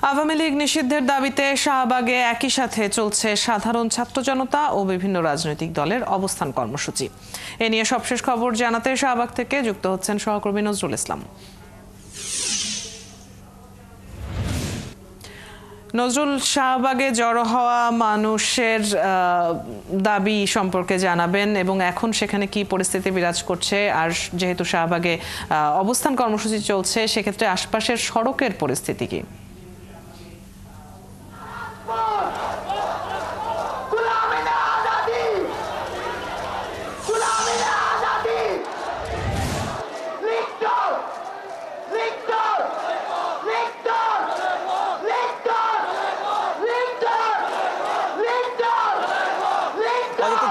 আওয়ামী লীগ নিষিদ্ধের দাবিতে শাহবাগে একই সাথে চলছে সাধারণ ছাত্র জনতা ও বিভিন্ন রাজনৈতিক দলের অবস্থান কর্মসূচি। এ নিয়ে সবশেষ খবর জানাতে শাহবাগ থেকে যুক্ত হচ্ছেন সহকর্মী নজরুল ইসলাম। নজরুল, শাহবাগে জড়ো হওয়া মানুষের দাবি সম্পর্কে জানাবেন এবং এখন সেখানে কি পরিস্থিতি বিরাজ করছে, আর যেহেতু শাহবাগে অবস্থান কর্মসূচি চলছে সেক্ষেত্রে আশপাশের সড়কের পরিস্থিতি কি?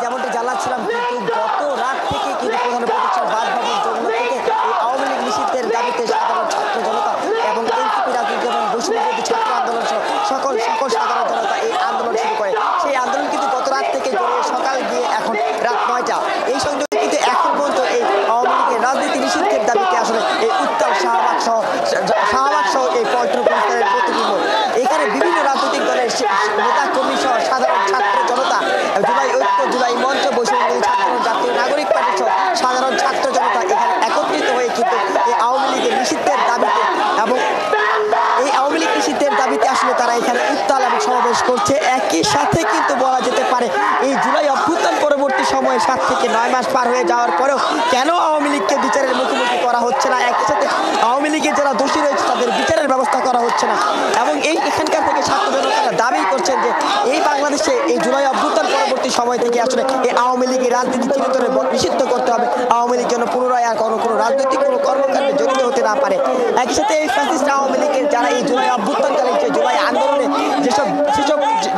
যেমনটি জানাচ্ছিলাম, কিন্তু গত রাত থেকে কিন্তু প্রধান প্রতিষ্ঠান বাসভবন যমুনা থেকে এই আওয়ামী লীগ নিষিদ্ধের দাবিতে সাধারণ ছাত্র জনতা এবং এনসিপি রাজনীতি এবং বৈষম্যবিরোধী ছাত্র আন্দোলন সহ সকল সাধারণ জনতা এই আন্দোলন শুরু করে। সেই আন্দোলন কিন্তু গত রাত থেকে জড়িয়ে সকাল গিয়ে এখন রাত 9টা। এই সংযোগে কিন্তু এখন পর্যন্ত এই আওয়ামী লীগের রাজনীতি নিষিদ্ধের দাবিতে আসলে এই উত্তাল শাহবাগ সহ এই পল্টন পরিষ্কারের প্রতিবিম্ব। এখানে বিভিন্ন রাজনৈতিক দলের নেতা কর্মী সহ সাধারণ ছাত্র জনতা, জুলাই ঐক্য, জুলাই মঞ্চ, বৈষম্যবিরোধী ছাত্র, জাতীয় নাগরিক পার্টি সহ সাধারণ ছাত্র জনতা এখানে একত্রিত হয়ে কিন্তু এই আওয়ামী লীগের নিষিদ্ধের দাবিতে এবং এই আওয়ামী লীগ নিষিদ্ধের দাবিতে আসলে তারা এখানে উত্তাল এবং সমাবেশ করছে। একই সাথে কিন্তু বলা যেতে পারে এই জুলাই অভ্যুত্থান পরবর্তী সময়ে 7 থেকে 9 মাস পার হয়ে যাওয়ার পরেও কেন আওয়ামী লীগকে বিচারের মুখোমুখি করা হচ্ছে না, একই সাথে আওয়ামী লীগের যারা দোষী রয়েছে তাদের বিচারের ব্যবস্থা করা হচ্ছে না। এবং এখানকার থেকে ছাত্র জনতারা দাবি করছেন যে এই বাংলাদেশে এই জুলাই অভ্যুত্থান পরবর্তী সময় থেকে আসলে এই আওয়ামী লীগের রাজনীতি চিরতরে নিষিদ্ধ করতে হবে। আওয়ামী লীগ যেন পুনরায় আর কোনো রাজনৈতিক কোনো কর্মকাণ্ডে জড়িত হতে না পারে। একই সাথে এই ফ্যাসিস্ট আওয়ামী লীগের যারা এই জুলাই অভ্যুত্থানকালীন যে জুলাই আন্দোলনে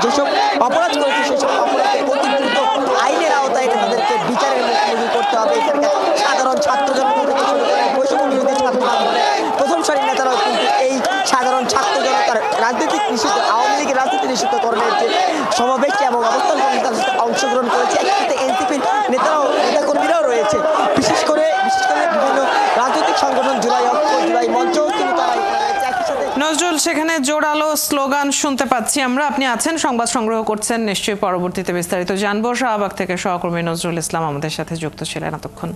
যেসব অপরাধ করেছে সেসব অপরাধের অতি দ্রুত আইনের আওতায় তাদেরকে বিচারের মুখোমুখি করতে হবে। এখানকার সাধারণ ছাত্র জনতা থেকে শুরু করে বৈষম্য বিরোধী ছাত্র আন্দোলনের প্রথম সারির নেতারাও কিন্তু এই সাধারণ ছাত্র জনতার রাজনৈতিক নিষিদ্ধ আওয়ামী লীগের রাজনীতি নিষিদ্ধকরণের যে সমাবেশটি এবং অবস্থান তার সাথে অংশগ্রহণ করেছে। একসাথে এনসিপির নেতাকর্মীরাও রয়েছে, বিশেষ করে বিভিন্ন রাজনৈতিক সংগঠন জুলাই ঐক্য, জুলাই মঞ্চ কিন্তু তারা নজরুল, সেখানে জোরালো স্লোগান শুনতে পাচ্ছি আমরা। আপনি আছেন, সংবাদ সংগ্রহ করছেন, নিশ্চয়ই পরবর্তীতে বিস্তারিত জানবো। শাহবাগ থেকে সহকর্মী নজরুল ইসলাম আমাদের সাথে যুক্ত ছিলেন এতক্ষণ।